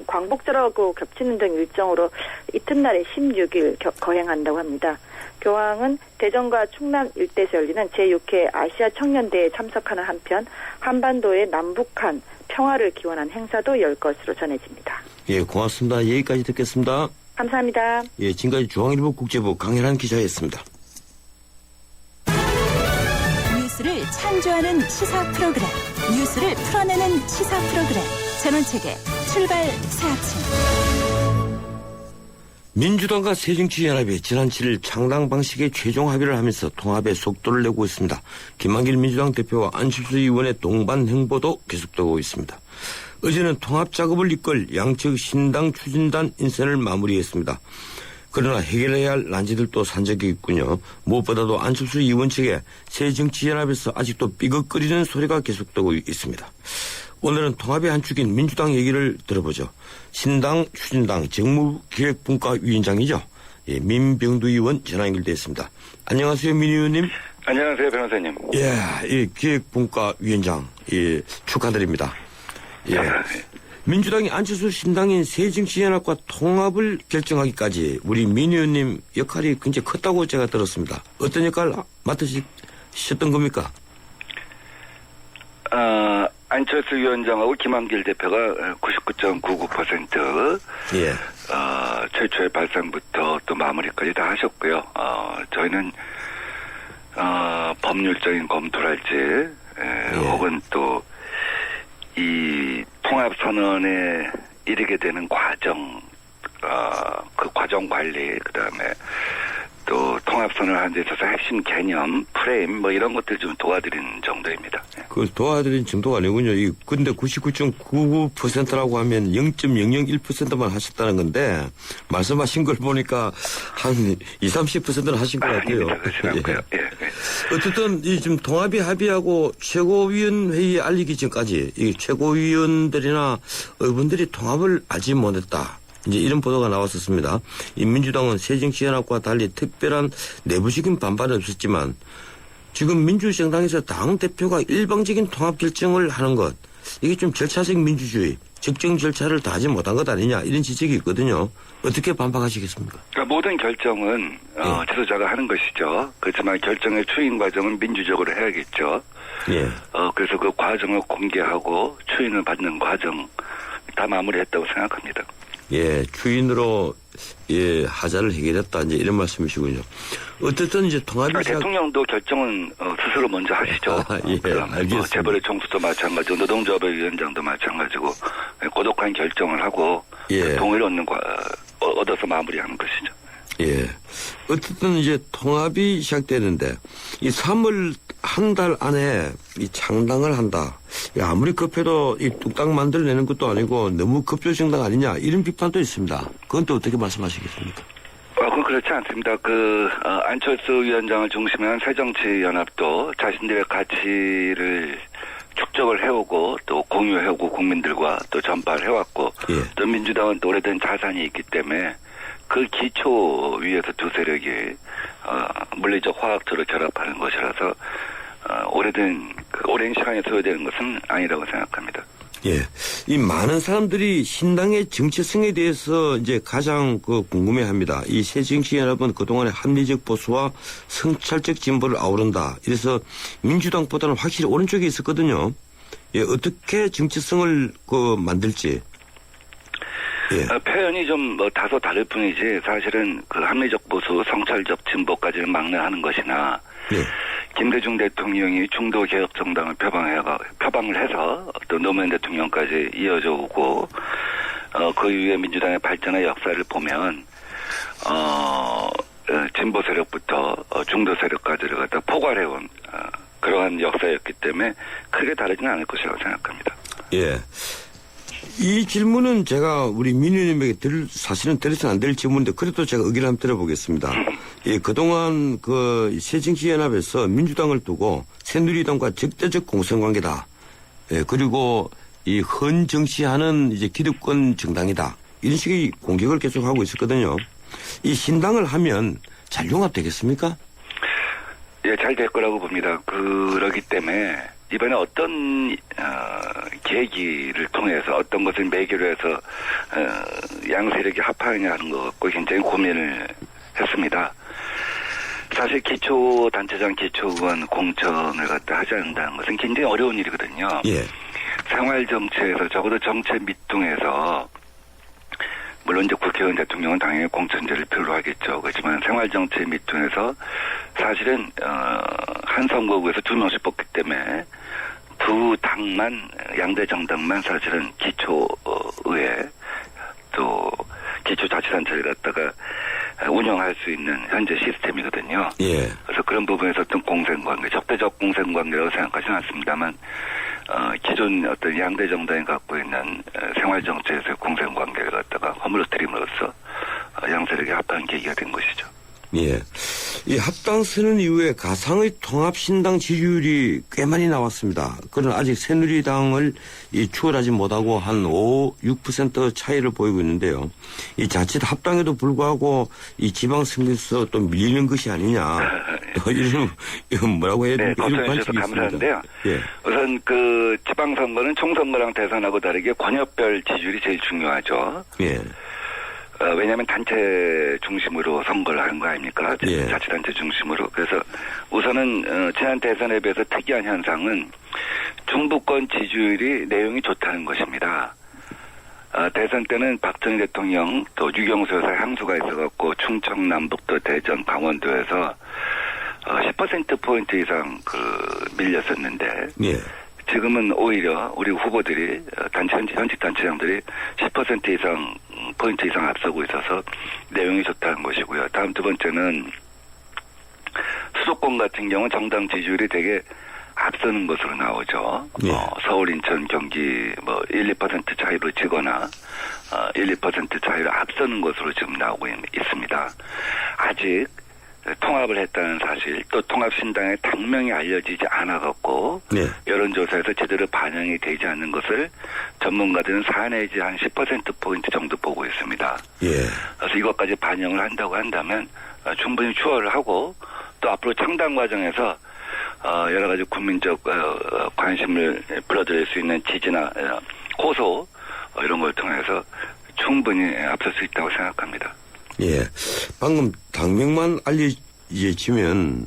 광복절하고 겹치는 등 일정으로 이튿날에 16일 거행한다고 합니다. 교황은 대전과 충남 일대에서 열리는 제6회 아시아 청년대회에 참석하는 한편 한반도의 남북한 평화를 기원한 행사도 열 것으로 전해집니다. 예, 고맙습니다. 여기까지 듣겠습니다. 감사합니다. 예, 지금까지 중앙일보 국제부 강현한 기자였습니다. 뉴스를 창조하는 시사 프로그램, 뉴스를 풀어내는 시사 프로그램, 전원책의 출발 새 아침. 민주당과 새정치연합이 지난 7일 창당 방식에 최종 합의를 하면서 통합의 속도를 내고 있습니다. 김한길 민주당 대표와 안철수 의원의 동반 행보도 계속되고 있습니다. 어제는 통합 작업을 이끌 양측 신당 추진단 인선을 마무리했습니다. 그러나 해결해야 할 난제들도 산적이 있군요. 무엇보다도 안철수 의원 측에 새정치연합에서 아직도 삐걱거리는 소리가 계속되고 있습니다. 오늘은 통합의 한 축인 민주당 얘기를 들어보죠. 신당 추진당 정무기획분과위원장이죠. 예, 민병두 의원 전화 연결되어 있습니다. 안녕하세요, 민 의원님. 안녕하세요, 변호사님. 예, 이 기획분과위원장, 예, 축하드립니다. 예. 민주당이 안철수 신당인 새정치연합과 통합을 결정하기까지 우리 민 의원님 역할이 굉장히 컸다고 제가 들었습니다. 어떤 역할 맡으셨던 겁니까? 안철수 위원장하고 김한길 대표가 99.99% 예. 최초의 발상부터 또 마무리까지 다 하셨고요. 저희는 법률적인 검토랄지 혹은 또 이 통합 선언에 이르게 되는 과정, 그 과정 관리, 그다음에 또 통합 선언을 하는 데 있어서 핵심 개념, 프레임 뭐 이런 것들 좀 도와드리는 정도입니다. 그 도와드린 정도가 아니군요. 근데 99.99%라고 하면 0.001%만 하셨다는 건데 말씀하신 걸 보니까 한 20-30%는 하신 것 같아요. 예. 어쨌든 이 지금 통합이 합의하고 최고위원회의에 알리기 전까지 이 최고위원들이나 의원들이 통합을 알지 못했다. 이제 이런 보도가 나왔었습니다. 이 민주당은 새정치연합과 달리 특별한 내부적인 반발은 없었지만 지금 민주정당에서 당 대표가 일방적인 통합 결정을 하는 것, 이게 좀 절차적 민주주의, 적정 절차를 다하지 못한 것 아니냐, 이런 지적이 있거든요. 어떻게 반박하시겠습니까? 그러니까 모든 결정은 지도자가 하는 것이죠. 그렇지만 결정의 추인 과정은 민주적으로 해야겠죠. 예. 그래서 그 과정을 공개하고 추인을 받는 과정 다 마무리했다고 생각합니다. 예, 추인으로 예 하자를 해결했다, 이제 이런 말씀이시군요. 어쨌든 이제 통합이 대통령도 결정은 스스로 먼저 하시죠. 예, 알겠습니다. 재벌의 총수도 마찬가지고 노동조합의 위원장도 마찬가지고 고독한 결정을 하고 예. 동의를 얻어서 마무리하는 것이죠. 예. 어쨌든 이제 통합이 시작되는데 이 3월 한 달 안에 이 창당을 한다. 아무리 급해도 이 뚝딱 만들어내는 것도 아니고 너무 급조정당 아니냐, 이런 비판도 있습니다. 그건 또 어떻게 말씀하시겠습니까? 그건 그렇지 않습니다. 안철수 위원장을 중심으로 한 새정치연합도 자신들의 가치를 축적을 해오고 또 공유해오고 국민들과 또 전파를 해왔고 또 민주당은 또 오래된 자산이 있기 때문에 그 기초 위에서 두 세력이 물리적 화학토를 결합하는 것이라서 오랜 시간이 소요되는 것은 아니라고 생각합니다. 예. 이 많은 사람들이 신당의 정체성에 대해서 이제 가장 궁금해 합니다. 이 새정치연합은 그동안의 합리적 보수와 성찰적 진보를 아우른다. 이래서 민주당보다는 확실히 오른쪽에 있었거든요. 예, 어떻게 정치성을 만들지. 예. 표현이 좀 다소 다를 뿐이지 사실은 그 합리적 보수, 성찰적 진보까지는 막론하는 것이나 예. 김대중 대통령이 중도 개혁 정당을 표방을 해서 또 노무현 대통령까지 이어져 오고 그 이후에 민주당의 발전의 역사를 보면 진보 세력부터 중도 세력까지를 갖다 포괄해온 그러한 역사였기 때문에 크게 다르지는 않을 것이라고 생각합니다. 예. 이 질문은 제가 우리 민 의원님에게 사실은 드려서는 안 될 질문인데 그래도 제가 의견을 한번 들어보겠습니다. 예, 그동안 새정치연합에서 민주당을 두고 새누리당과 적대적 공생관계다. 예, 그리고 이 헌정치하는 이제 기득권 정당이다. 이런 식의 공격을 계속하고 있었거든요. 이 신당을 하면 잘 융합되겠습니까? 예, 잘 될 거라고 봅니다. 그러기 때문에 이번에 어떤 계기를 통해서 어떤 것을 매개로 해서 양 세력이 합하느냐 하는 것 갖고 굉장히 고민을 했습니다. 사실 기초단체장, 기초의원 공천을 갖다 하지 않는다는 것은 굉장히 어려운 일이거든요. 예. 생활정치에서 적어도 정치 밑둥에서 물론 이제 국회의원 대통령은 당연히 공천제를 필요로 하겠죠. 그렇지만 생활정치 밑둥에서 사실은 한 선거구에서 2명씩 뽑기 때문에 두 당만 양대 정당만 사실은 기초의회 또 기초자치단체를 갖다가 운영할 수 있는 현재 시스템이거든요. 예. 그래서 그런 부분에서 어떤 공생관계, 적대적 공생관계라고 생각하지는 않습니다만 기존 어떤 양대 정당이 갖고 있는 생활정치에서의 공생관계를 갖다가 허물어뜨림으로써 양세력이 합한 계기가 된 것이죠. 예. 이 합당 선언 이후에 가상의 통합신당 지지율이 꽤 많이 나왔습니다. 그러나 아직 새누리당을 추월하지 못하고 한 6% 차이를 보이고 있는데요. 이 자칫 합당에도 불구하고 이 지방선거에서 또 밀리는 것이 아니냐. 이런 뭐라고 해야 네, 될까? 걱정해 주셔서 감사한데요. 예. 우선 그 지방선거는 총선거랑 대선하고 다르게 권역별 지지율이 제일 중요하죠. 예. 왜냐하면 단체 중심으로 선거를 하는 거 아닙니까? 예. 자치단체 중심으로. 그래서 우선은 지난 대선에 비해서 특이한 현상은 중부권 지지율이 내용이 좋다는 것입니다. 대선 때는 박정희 대통령 또 유경수 여사 향수가 있어갖고 충청, 남북도, 대전, 강원도에서 10%포인트 이상 밀렸었는데 예. 지금은 오히려 우리 후보들이 현직 단체장들이 10% 이상 포인트 이상 앞서고 있어서 내용이 좋다는 것이고요. 다음 두 번째는 수도권 같은 경우는 정당 지지율이 되게 앞서는 것으로 나오죠. 예. 서울, 인천, 경기 1, 2% 차이로 지거나 1, 2% 차이로 앞서는 것으로 지금 나오고 있습니다. 아직 통합을 했다는 사실, 또 통합신당의 당명이 알려지지 않아갖고 네. 여론조사에서 제대로 반영이 되지 않는 것을 전문가들은 4 내지 한 10%포인트 정도 보고 있습니다. 예. 그래서 이것까지 반영을 한다고 한다면 충분히 추월을 하고 또 앞으로 창당 과정에서 여러 가지 국민적 관심을 불러들일 수 있는 지지나 호소 이런 걸 통해서 충분히 앞설 수 있다고 생각합니다. 예. 방금 당명만 알려지면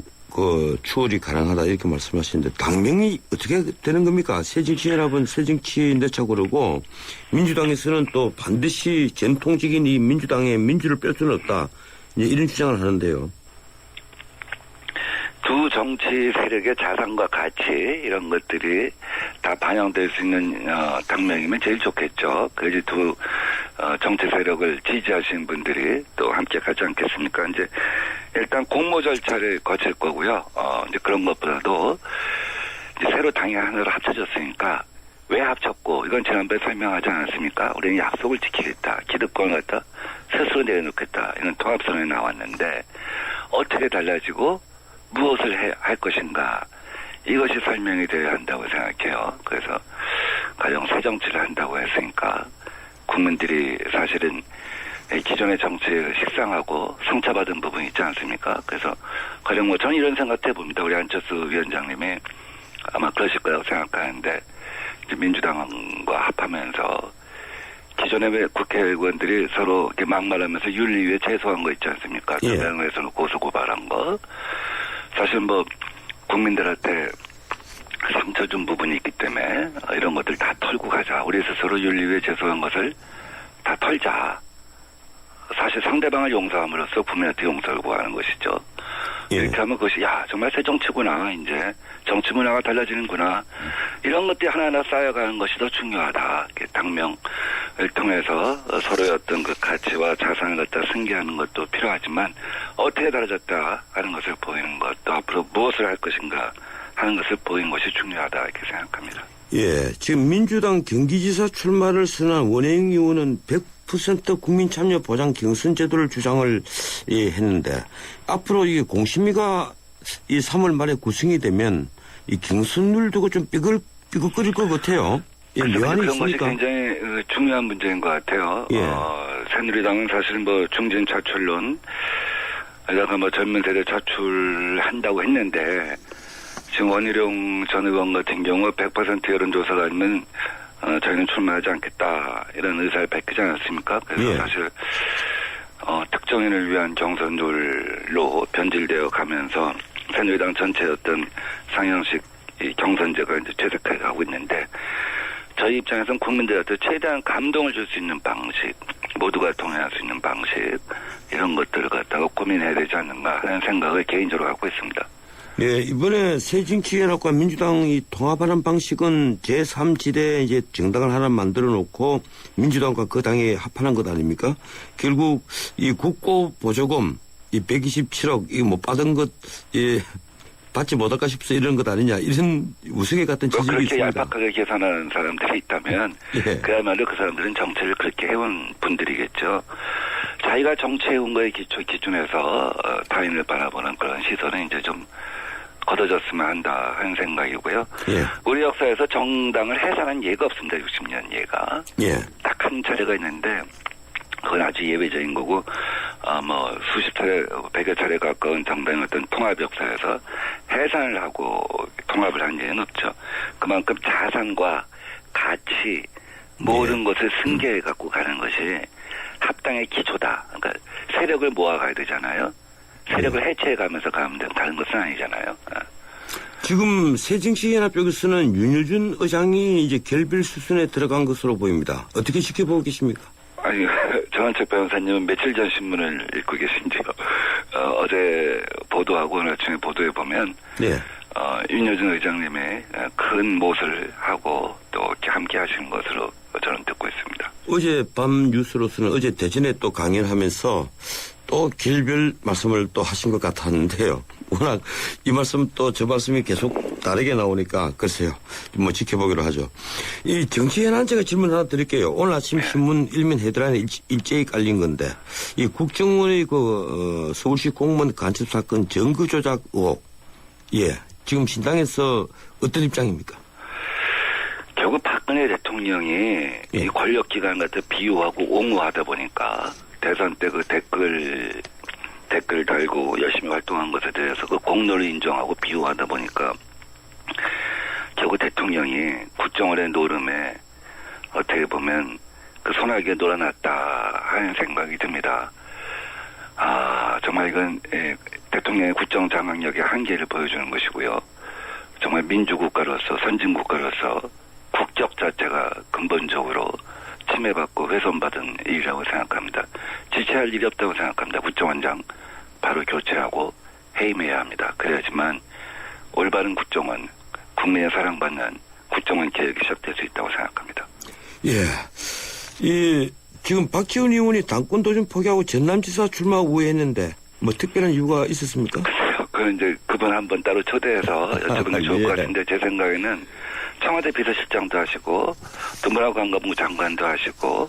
추월이 가능하다 이렇게 말씀하시는데 당명이 어떻게 되는 겁니까? 새정치연합은 새정치인데 자고 그러고 민주당에서는 또 반드시 전통적인 이 민주당의 민주를 뺄 수는 없다. 이런 주장을 하는데요. 두 정치 세력의 자산과 가치 이런 것들이 다 반영될 수 있는 당명이면 제일 좋겠죠. 그래서 두 정치 세력을 지지하시는 분들이 또 함께 가지 않겠습니까? 이제 일단 공모 절차를 거칠 거고요. 이제 그런 것보다도 이제 새로 당이 하나로 합쳐졌으니까 왜 합쳤고 이건 지난번에 설명하지 않았습니까? 우리는 약속을 지키겠다. 기득권을 갖다 스스로 내려놓겠다. 이런 통합선언이 나왔는데 어떻게 달라지고 무엇을 할 것인가 이것이 설명이 되어야 한다고 생각해요. 그래서 가령 새 정치를 한다고 했으니까 국민들이 사실은 기존의 정치에 식상하고 상처받은 부분이 있지 않습니까? 그래서 가령 저는 이런 생각 해봅니다. 우리 안철수 위원장님이 아마 그러실 거라고 생각하는데 이제 민주당과 합하면서 기존의 국회의원들이 서로 이렇게 막말하면서 윤리위에 제소한 거 있지 않습니까? 대통령에서는 고소고발한 거. 사실 국민들한테 상처 준 부분이 있기 때문에 이런 것들 다 털고 가자. 우리 스스로 윤리 위에 죄송한 것을 다 털자. 사실 상대방을 용서함으로써 국민한테 용서를 구하는 것이죠. 이렇게 하면 그것이 정말 새 정치구나. 이제 정치 문화가 달라지는구나. 이런 것들이 하나하나 쌓여가는 것이 더 중요하다. 이렇게 당명을 통해서 서로의 어떤 그 가치와 자산을 갖다 승계하는 것도 필요하지만 어떻게 달라졌다 하는 것을 보이는 것, 또 앞으로 무엇을 할 것인가 하는 것을 보이는 것이 중요하다 이렇게 생각합니다. 예, 지금 민주당 경기지사 출마를 선언한 원혜영 의원은 100% 국민 참여 보장 경선 제도를 주장을 했는데 앞으로 이 공심위가 이 3월 말에 구성이 되면 이 경선을 두고 좀 삐걱거릴 것 같아요. 예, 묘안이 그런 있습니까? 것이 굉장히 중요한 문제인 것 같아요. 예. 새누리당은 사실 뭐 중진 차출론, 내가 뭐 젊은 세대 차출한다고 했는데 지금 원희룡 전 의원 같은 경우 100% 여론조사가 아니면 저희는 출마하지 않겠다 이런 의사를 밝히지 않았습니까? 그래서 사실 특정인을 위한 경선룰로 변질되어 가면서 새누리당 전체의 어떤 상향식 경선제가 이제 퇴색해 가고 있는데 저희 입장에서는 국민들한테 최대한 감동을 줄 수 있는 방식, 모두가 동의할 수 있는 방식 이런 것들을 갖다가 고민해야 되지 않는가 하는 생각을 개인적으로 갖고 있습니다. 네, 이번에 새정치연합과 민주당이 통합하는 방식은 제3지대에 이제 정당을 하나 만들어 놓고 민주당과 그 당에 합하는 것 아닙니까? 결국 이 국고 보조금 이 127억 이거 못 받은 것 받지 못할까 싶어서 이런 것 아니냐 이런 우스개 같은 지적이 그렇게 있습니다. 얄팍하게 계산하는 사람들이 있다면 그야말로 그 사람들은 정치를 그렇게 해온 분들이겠죠. 자기가 정치해온 거에 기준해서 타인을 바라보는 그런 시선은 이제 좀 걷어졌으면 한다 하는 생각이고요. 우리 역사에서 정당을 해산한 예가 없습니다. 60년 예가. 딱 한 차례가 있는데 그건 아주 예외적인 거고 뭐 수십 차례, 100여 차례 가까운 정당의 어떤 통합 역사에서 해산을 하고 통합을 한 예는 없죠. 그만큼 자산과 가치 모든 것을 승계해 갖고 가는 것이 합당의 기초다. 그러니까 세력을 모아가야 되잖아요. 세력을 해체해가면서 가면 다른 것은 아니잖아요. 지금 새정치연합 쪽에서는 윤여준 의장이 이제 결별 수순에 들어간 것으로 보입니다. 어떻게 지켜보고 계십니까? 아니, 정한책 변호사님은 며칠 전 신문을 읽고 계신지요. 어제 보도하고 오늘 아침에 보도해 보면 윤여준 의장님의 큰 못을 하고 또 함께 하시는 것으로 저는 듣고 있습니다. 어제 밤 뉴스로서는 어제 대전에 또 강연하면서 또 결별 말씀을 또 하신 것 같았는데요. 워낙 이 말씀 또 저 말씀이 계속 다르게 나오니까 글쎄요. 뭐 지켜보기로 하죠. 이 정치현안 제가 질문 하나 드릴게요. 오늘 아침 신문 일면 헤드라인에 일제히 깔린 건데 이 국정원의 그 서울시 공무원 간첩 사건 증거 조작 의혹. 지금 신당에서 어떤 입장입니까? 결국 박근혜 대통령이 이 권력기관 같은 비유하고 옹호하다 보니까 대선 때 그 댓글 달고 열심히 활동한 것에 대해서 그 공로를 인정하고 비유하다 보니까 결국 대통령이 국정원의 노름에 어떻게 보면 그 소나기에 놀아났다 하는 생각이 듭니다. 정말 이건 대통령의 국정 장악력의 한계를 보여주는 것이고요. 정말 민주국가로서 선진국가로서 국적 자체가 근본적으로 침해받고 훼손받은 일이라고 생각합니다. 지체할 일이 없다고 생각합니다. 국정원장 바로 교체하고 해임해야 합니다. 그래야지만 올바른 국정원, 국민의 사랑받는 국정원 개혁이 시작될 수 있다고 생각합니다. 지금 박지원 의원이 당권 도전 포기하고 전남지사 출마 우회했는데 뭐 특별한 이유가 있었습니까? 그건 이제 그분 한번 따로 초대해서 여쭤보는 좋을 것 같은데 제 생각에는 청와대 비서실장도 하시고 또 문화관광부 장관도 하시고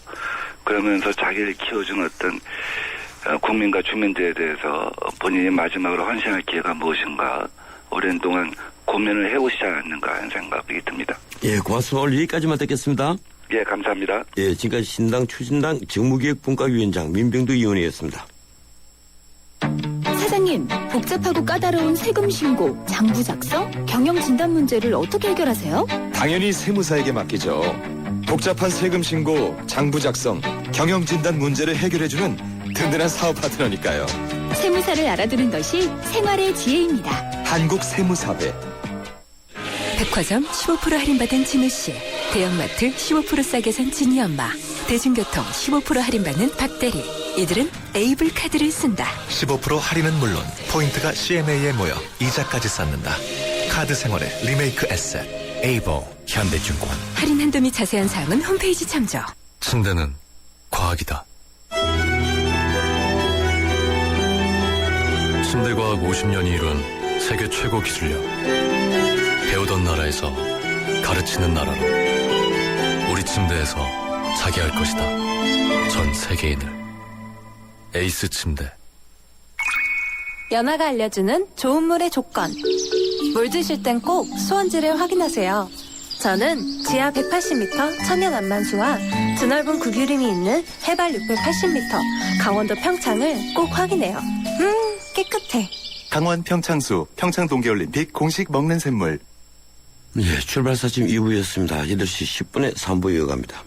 그러면서 자기를 키워준 어떤 국민과 주민들에 대해서 본인이 마지막으로 헌신할 기회가 무엇인가 오랜 동안 고민을 해오시지 않았는가 하는 생각이 듭니다. 고맙습니다. 오늘 여기까지만 듣겠습니다. 감사합니다. 지금까지 신당 추진당 정무기획분과위원장 민병두 의원이었습니다. 사장님, 복잡하고 까다로운 세금 신고, 장부 작성, 경영 진단 문제를 어떻게 해결하세요? 당연히 세무사에게 맡기죠. 복잡한 세금 신고, 장부 작성, 경영 진단 문제를 해결해주는 든든한 사업 파트너니까요. 세무사를 알아두는 것이 생활의 지혜입니다. 한국세무사회. 백화점 15% 할인받은 진우씨, 대형마트 15% 싸게 산 진이 엄마, 대중교통 15% 할인받는 박대리. 이들은 에이블 카드를 쓴다. 15% 할인은 물론 포인트가 CMA에 모여 이자까지 쌓는다. 카드 생활의 리메이크 에셋 에이블 현대증권. 할인 한도 및 자세한 사항은 홈페이지 참조. 침대는 과학이다. 침대과학 50년이 이룬 세계 최고 기술력. 배우던 나라에서 가르치는 나라로 우리 침대에서 자기 할 것이다. 전 세계인을. 에이스 침대. 연아가 알려주는 좋은 물의 조건. 물 드실 땐 꼭 수원지를 확인하세요. 저는 지하 180m 천연 안만수와 드넓은 구규림이 있는 해발 680m 강원도 평창을 꼭 확인해요. 깨끗해. 강원 평창수 평창 동계올림픽 공식 먹는 샘물. 예, 출발 사진 2부였습니다. 8시 10분에 3부 이어갑니다.